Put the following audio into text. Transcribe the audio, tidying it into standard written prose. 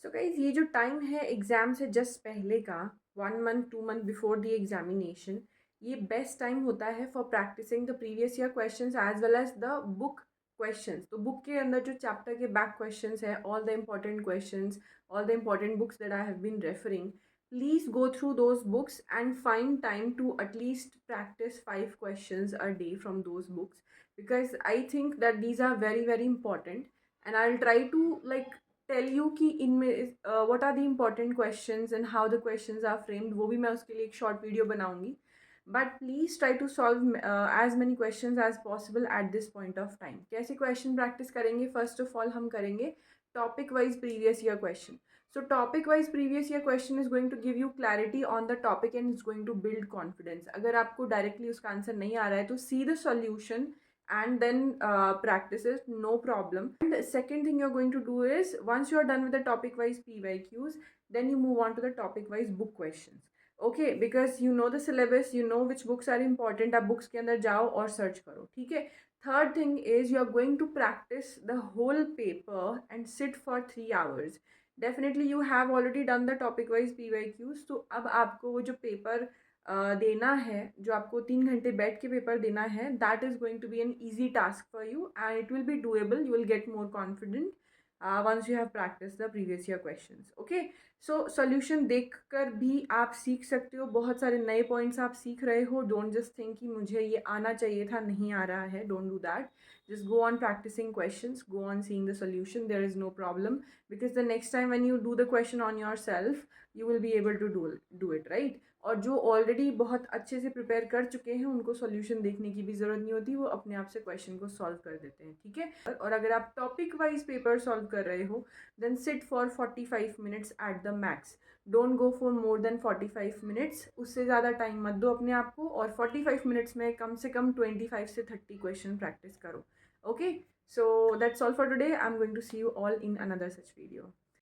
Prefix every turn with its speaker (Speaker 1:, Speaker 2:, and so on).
Speaker 1: So guys ये जो time है एग्ज़ाम से जस्ट पहले का 1 month 2 month before the examination, ये बेस्ट टाइम होता है for practicing the previous year questions as well as the book questions. तो बुक के अंदर जो चैप्टर के बैक क्वेश्चंस है, all the important questions, all the important books that I have been referring, please go through those books and find time to at least practice 5 questions a day from those books, because I think that these are very very important. And I'll try to like tell you कि इनमें what are the important questions and how the questions are framed, वो भी मैं उसके लिए एक short video बनाऊंगी। But please try to solve as many questions as possible at this point of time. कैसे क्वेश्चन प्रैक्टिस करेंगे? फर्स्ट ऑफ ऑल हम करेंगे topic wise previous year question. So topic wise previous year question is going to give you clarity on the topic and is going to build confidence. अगर आपको directly उसका answer नहीं आ रहा है तो see the solution and then practice it, no problem. And the second thing you're going to do is, once you're done with the topic wise PYQs, then you move on to the topic wise book questions. Okay, because you know the syllabus, you know which books are important, आप books के अंदर जाओ और search करो, ठीक है। Third thing is you are going to practice the whole paper and sit for 3 hours. Definitely you have already done the topic wise PYQs, तो अब आपको वो जो पेपर देना है, जो आपको 3 घंटे बैठ के पेपर देना है, that is going to be an easy task for you and it will be doable. You will get more confident once you have practice the previous year questions. Okay, so solution देखकर भी आप सीख सकते हो, बहुत सारे नए points आप सीख रहे हो। डोंट जस्ट थिंक कि मुझे ये आना चाहिए था, नहीं आ रहा है, don't do that. just go on practicing questions, go on seeing the solution, there is no problem, because the next time when you do the question on yourself you will be able to do it right। और जो already बहुत अच्छे से prepare कर चुके हैं उनको solution देखने की भी ज़रूरत नहीं होती, वो अपने आप से क्वेश्चन को सॉल्व कर देते हैं, ठीक है। और अगर आप टॉपिक वाइज पेपर सॉल्व कर रहे हो then sit for 45 minutes at the max. Don't go for more than 45 minutes, उससे ज़्यादा टाइम मत दो अपने आप को, और 45 मिनट्स में कम से कम 25 से 30 क्वेश्चन प्रैक्टिस करो। Okay, so that's all for today. I'm going to see you all in another such video.